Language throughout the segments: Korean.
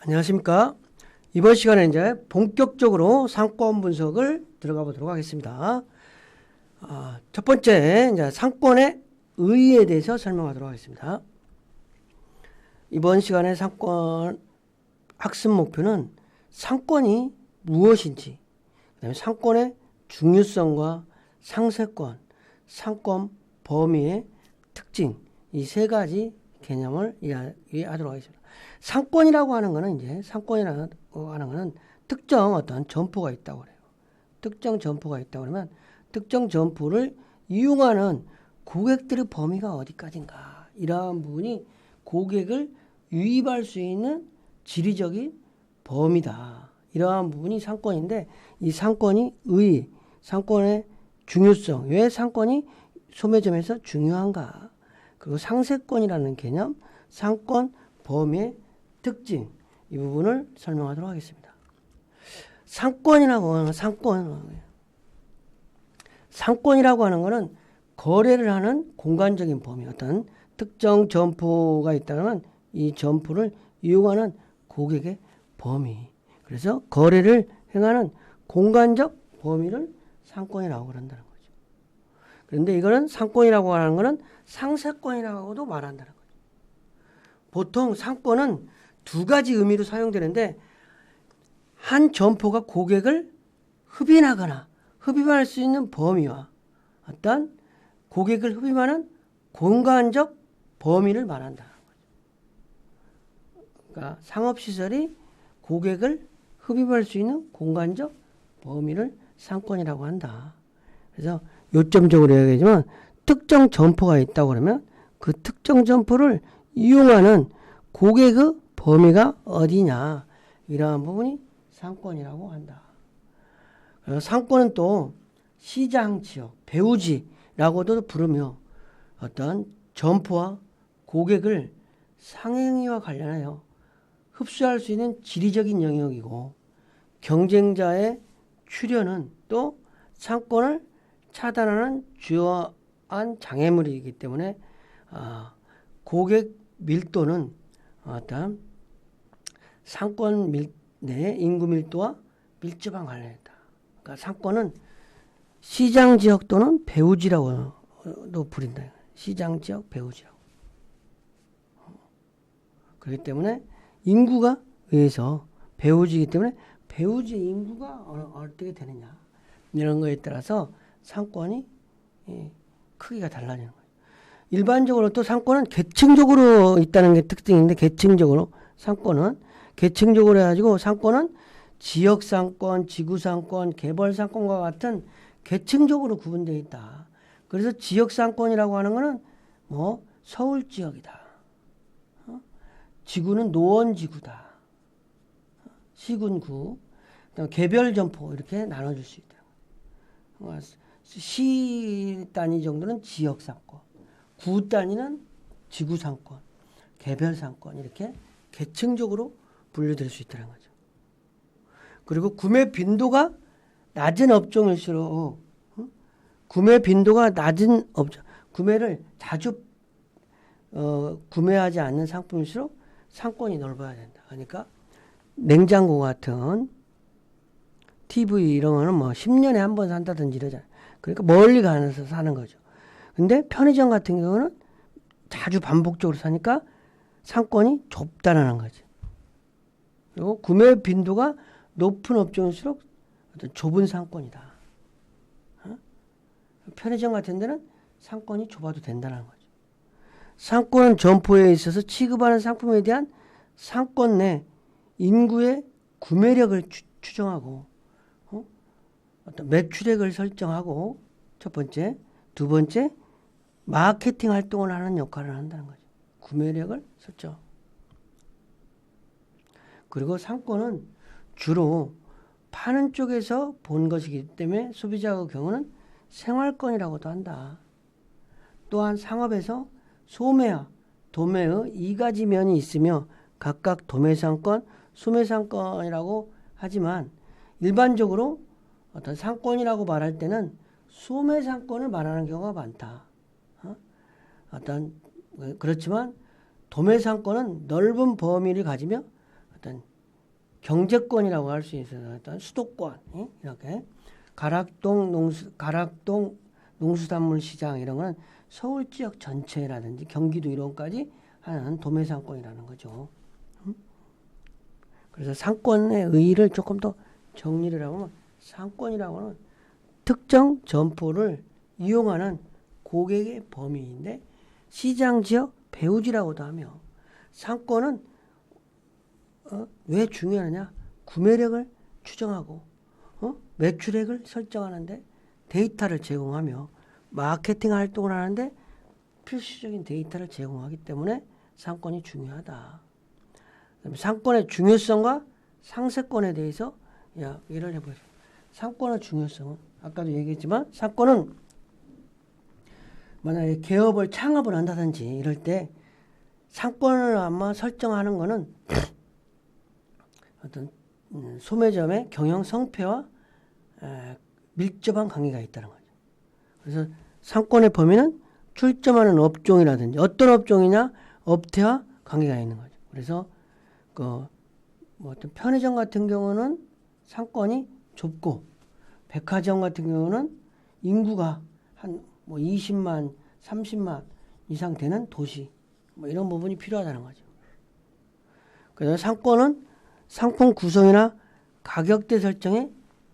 안녕하십니까. 이번 시간에 이제 본격적으로 상권 분석을 들어가 보도록 하겠습니다. 첫 번째, 이제 상권의 의의에 대해서 설명하도록 하겠습니다. 이번 시간에 상권 학습 목표는 상권이 무엇인지, 그다음에 상권의 중요성과 상세권, 상권 범위의 특징, 이 세 가지 개념을 이해하도록 하겠습니다. 상권이라고 하는 거는 특정 어떤 점포가 있다고 그래요. 특정 점포가 있다고 그러면 특정 점포를 이용하는 고객들의 범위가 어디까지인가, 이러한 부분이 고객을 유입할 수 있는 지리적인 범위다. 이러한 부분이 상권인데, 이 상권이 상권의 중요성, 왜 상권이 소매점에서 중요한가, 그리고 상세권이라는 개념, 상권 범위의 특징, 이 부분을 설명하도록 하겠습니다. 상권이라고 하는 것은 거래를 하는 공간적인 범위, 어떤 특정 점포가 있다면 이 점포를 이용하는 고객의 범위, 그래서 거래를 행하는 공간적 범위를 상권이라고 그런다는 거죠. 그런데 이거는 상권이라고 하는 것은 상세권이라고도 말한다는 거죠. 보통 상권은 두 가지 의미로 사용되는데, 한 점포가 고객을 흡입할 수 있는 범위와 어떤 고객을 흡입하는 공간적 범위를 말한다는 거죠. 그러니까 상업시설이 고객을 흡입할 수 있는 공간적 범위를 상권이라고 한다. 그래서 요점적으로 얘기하지만, 특정 점포가 있다고 그러면 그 특정 점포를 이용하는 고객의 범위가 어디냐, 이러한 부분이 상권이라고 한다. 상권은 또 시장지역, 배후지라고도 부르며 어떤 점포와 고객을 상행위와 관련하여 흡수할 수 있는 지리적인 영역이고, 경쟁자의 출현은 또 상권을 차단하는 주요한 장애물이기 때문에 고객 밀도는 어떤 상권 내 인구 밀도와 밀접한 관련이다. 그러니까 상권은 시장지역 또는 배후지라고도 부른다. 시장지역, 배후지라고. 그렇기 때문에 인구가 의해서 배후지이기 때문에 배후지 인구가 어떻게 되느냐, 이런 거에 따라서 상권이 크기가 달라지는 거예요. 일반적으로 또 상권은 계층적으로 있다는 게 특징인데, 상권은 계층적으로 해가지고, 상권은 지역상권, 지구상권, 개발상권과 같은 계층적으로 구분되어 있다. 그래서 지역상권이라고 하는 거는 서울지역이다. 지구는 노원지구다. 시군구, 개별점포, 이렇게 나눠줄 수 있다. 시 단위 정도는 지역상권, 구 단위는 지구상권, 개별상권, 이렇게 계층적으로 분류될 수 있다는 거죠. 그리고 구매 빈도가 낮은 업종일수록, 구매를 자주 구매하지 않는 상품일수록 상권이 넓어야 된다. 그러니까 냉장고 같은 TV 이런 거는 10년에 한 번 산다든지 이러잖아요. 그러니까 멀리 가서 사는 거죠. 근데 편의점 같은 경우는 자주 반복적으로 사니까 상권이 좁다라는 거죠. 그리고 구매 빈도가 높은 업종일수록 어떤 좁은 상권이다. 편의점 같은 데는 상권이 좁아도 된다는 거죠. 상권은 점포에 있어서 취급하는 상품에 대한 상권 내 인구의 구매력을 추정하고, 어떤 매출액을 설정하고, 첫 번째, 두 번째, 마케팅 활동을 하는 역할을 한다는 거죠. 구매력을 설정. 그리고 상권은 주로 파는 쪽에서 본 것이기 때문에 소비자의 경우는 생활권이라고도 한다. 또한 상업에서 소매와 도매의 이 가지 면이 있으며 각각 도매상권, 소매상권이라고 하지만, 일반적으로 어떤 상권이라고 말할 때는 소매상권을 말하는 경우가 많다. 그렇지만 도매상권은 넓은 범위를 가지며 어떤 경제권이라고 할 수 있어서 어떤 수도권, 이렇게 가락동 농수산물 시장 이런 거는 서울 지역 전체라든지 경기도 이런까지 하는 도매상권이라는 거죠. 그래서 상권의 의의를 조금 더 정리를 하면 상권이라고 하는 특정 점포를 이용하는 고객의 범위인데 시장 지역 배후지라고도 하며 상권은 왜 중요하냐? 구매력을 추정하고 매출액을 설정하는데 데이터를 제공하며 마케팅 활동을 하는데 필수적인 데이터를 제공하기 때문에 상권이 중요하다. 상권의 중요성과 상세권에 대해서 얘기를 해보겠습니다. 상권의 중요성은 아까도 얘기했지만 상권은 만약에 개업을 창업을 한다든지 이럴 때 상권을 아마 설정하는 거는 어떤 소매점의 경영 성패와 밀접한 관계가 있다는 거죠. 그래서 상권의 범위는 출점하는 업종이라든지 어떤 업종이냐 업태와 관계가 있는 거죠. 그래서 뭐 어떤 편의점 같은 경우는 상권이 좁고 백화점 같은 경우는 인구가 한 뭐 20만, 30만 이상 되는 도시 뭐 이런 부분이 필요하다는 거죠. 그래서 상권은 상품 구성이나 가격대 설정에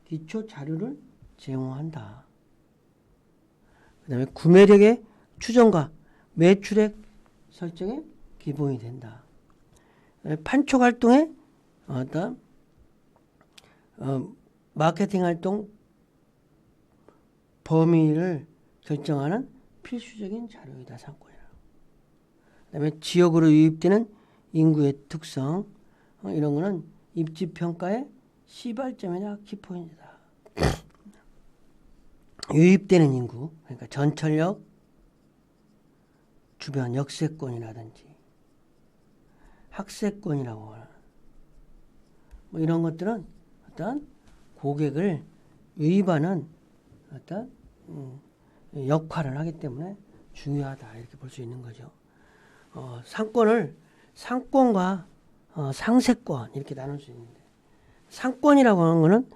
기초 자료를 제공한다. 그 다음에 구매력의 추정과 매출액 설정에 기본이 된다. 판촉 활동의 어떤 마케팅 활동 범위를 결정하는 필수적인 자료이다. 상권이라고. 그 다음에 지역으로 유입되는 인구의 특성 이런 거는 입지평가의 시발점이나 키포인트다. 유입되는 인구 그러니까 전철역 주변 역세권이라든지 학세권이라고 하는 뭐 이런 것들은 어떤 고객을 유입하는 어떤 역할을 하기 때문에 중요하다 이렇게 볼 수 있는 거죠. 상권을 상권과 상세권 이렇게 나눌 수 있는데 상권이라고 하는 거는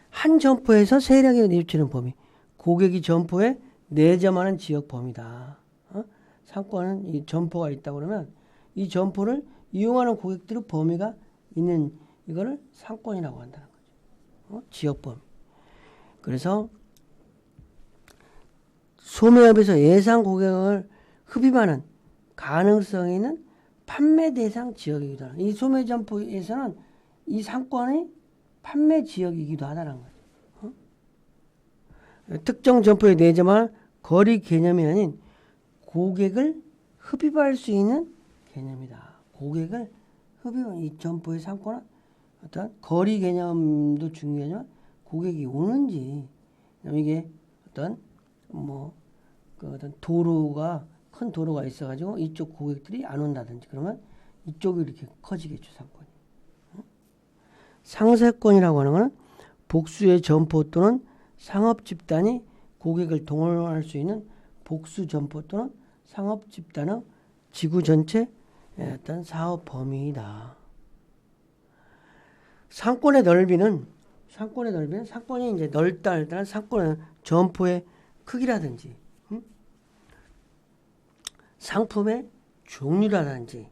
한 점포에서 세력이 뉘우치는 범위 고객이 점포에 내점하는 지역 범위다. 상권은 이 점포가 있다고 그러면 이 점포를 이용하는 고객들의 범위가 있는 이거를 상권이라고 한다는 거죠. 지역 범위. 그래서 소매업에서 예상 고객을 흡입하는 가능성이 있는 판매 대상 지역이기도 하다. 이 소매점포에서는 이 상권이 판매 지역이기도 하다는 거죠. 특정 점포에 내점한 거리 개념이 아닌 고객을 흡입할 수 있는 개념이다. 고객을 흡입하는 이 점포의 상권은 어떤 거리 개념도 중요하지만 고객이 오는지 이게 어떤 어떤 도로가 큰 도로가 있어가지고 이쪽 고객들이 안 온다든지 그러면 이쪽이 이렇게 커지겠죠. 상권이. 상세권이라고 하는 것은 복수의 점포 또는 상업 집단이 고객을 동원할 수 있는 복수 점포 또는 상업 집단의 지구 전체 어떤 사업 범위이다. 상권의 넓이는 상권이 이제 넓다 할 때는 상권은 점포의 크기라든지 상품의 종류라든지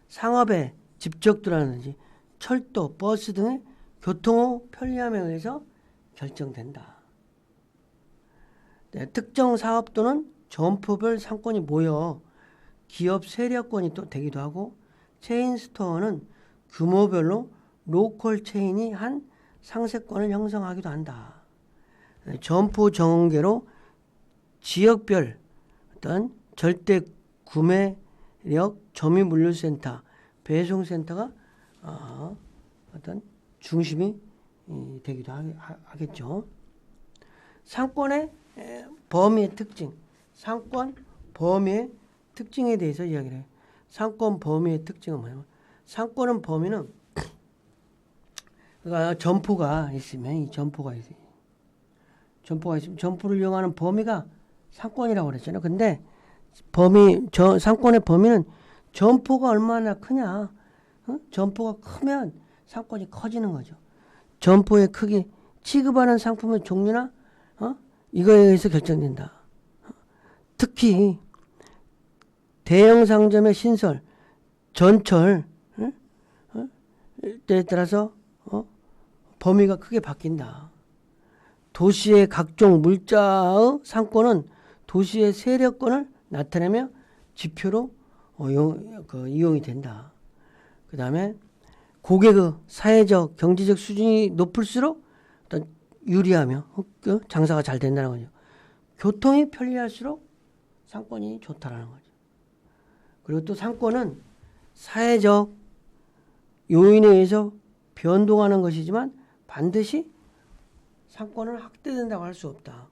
상업의 집적도라든지 철도, 버스 등의 교통의 편리함에 의해서 결정된다. 네, 특정 사업 또는 점포별 상권이 모여 기업 세력권이 또 되기도 하고 체인 스토어는 규모별로 로컬 체인이 한 상세권을 형성하기도 한다. 네, 점포 정계로 지역별 어떤 절대 구매력 점유 물류센터, 배송센터가 어떤 중심이 되기도 하겠죠. 상권의 범위의 특징, 상권 범위의 특징에 대해서 이야기를 해요. 상권 범위의 특징은 뭐냐면 상권은 범위는 그러니까 점포가 있으면 이 점포가 있어요. 점포가 있으면 점포를 이용하는 범위가 상권이라고 그랬잖아요. 근데 상권의 범위는 점포가 얼마나 크냐. 점포가 크면 상권이 커지는 거죠. 점포의 크기, 취급하는 상품의 종류나 이거에 의해서 결정된다. 특히 대형 상점의 신설, 전철 때에 따라서 범위가 크게 바뀐다. 도시의 각종 물자의 상권은 도시의 세력권을 나타내며 지표로 이용이 된다. 그 다음에 고객의 사회적, 경제적 수준이 높을수록 어떤 유리하며 장사가 잘 된다는 거죠. 교통이 편리할수록 상권이 좋다라는 거죠. 그리고 또 상권은 사회적 요인에 의해서 변동하는 것이지만 반드시 상권은 확대된다고 할 수 없다.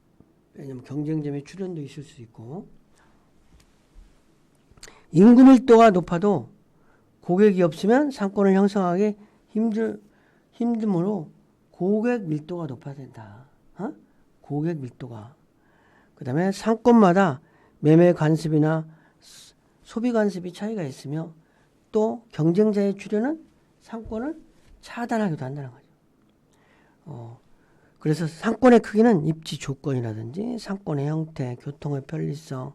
왜냐하면 경쟁점의 출현도 있을 수 있고, 인구 밀도가 높아도 고객이 없으면 상권을 형성하기 힘들므로 고객 밀도가 높아야 된다. 고객 밀도가. 그 다음에 상권마다 매매 관습이나 소비 관습이 차이가 있으며 또 경쟁자의 출현은 상권을 차단하기도 한다는 거죠. 그래서 상권의 크기는 입지 조건이라든지 상권의 형태, 교통의 편리성,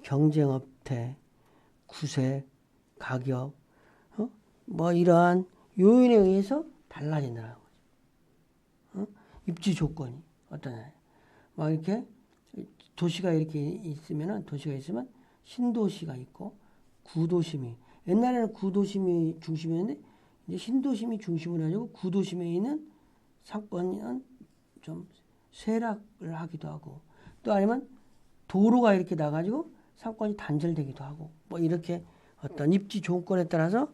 경쟁업태, 구색, 가격, 이러한 요인에 의해서 달라진다는 거죠. 입지 조건이 어떠냐. 막 이렇게 도시가 있으면 신도시가 있고 구도심이, 옛날에는 구도심이 중심이었는데 이제 신도심이 중심으로 해가지고 구도심에 있는 상권은 좀 쇠락을 하기도 하고, 또 아니면 도로가 이렇게 나가지고 상권이 단절되기도 하고, 이렇게 어떤 입지 조건에 따라서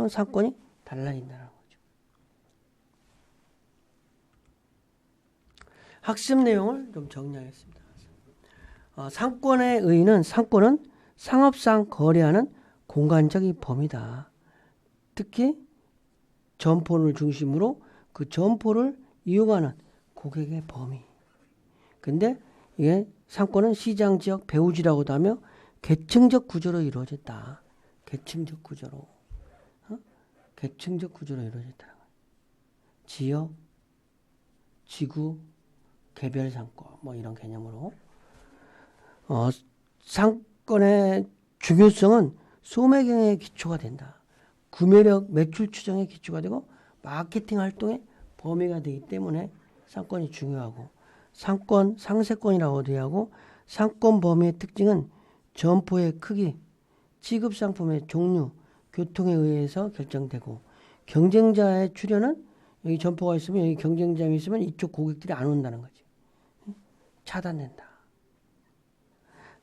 상권이 달라진다는 거죠. 학습 내용을 좀 정리하겠습니다. 상권의 의의는 상권은 상업상 거래하는 공간적인 범위다. 특히 점포를 중심으로 그 점포를 이용하는 고객의 범위. 근데 이게 상권은 시장 지역 배후지라고도 하며 계층적 구조로 이루어졌다. 계층적 구조로. 계층적 구조로 이루어졌다. 지역, 지구, 개별 상권, 이런 개념으로. 상권의 중요성은 소매경의 기초가 된다. 구매력, 매출 추정의 기초가 되고 마케팅 활동의 범위가 되기 때문에 상권이 중요하고, 상권, 상세권이라고도 하고, 상권 범위의 특징은 점포의 크기, 취급 상품의 종류, 교통에 의해서 결정되고, 경쟁자의 출현은 여기 점포가 있으면, 여기 경쟁자가 있으면 이쪽 고객들이 안 온다는 거지. 차단된다.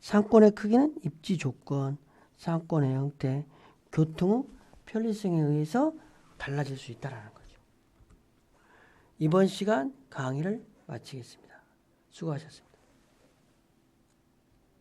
상권의 크기는 입지 조건, 상권의 형태, 교통의 편리성에 의해서 달라질 수 있다는 거죠. 이번 시간 강의를 마치겠습니다. 수고하셨습니다.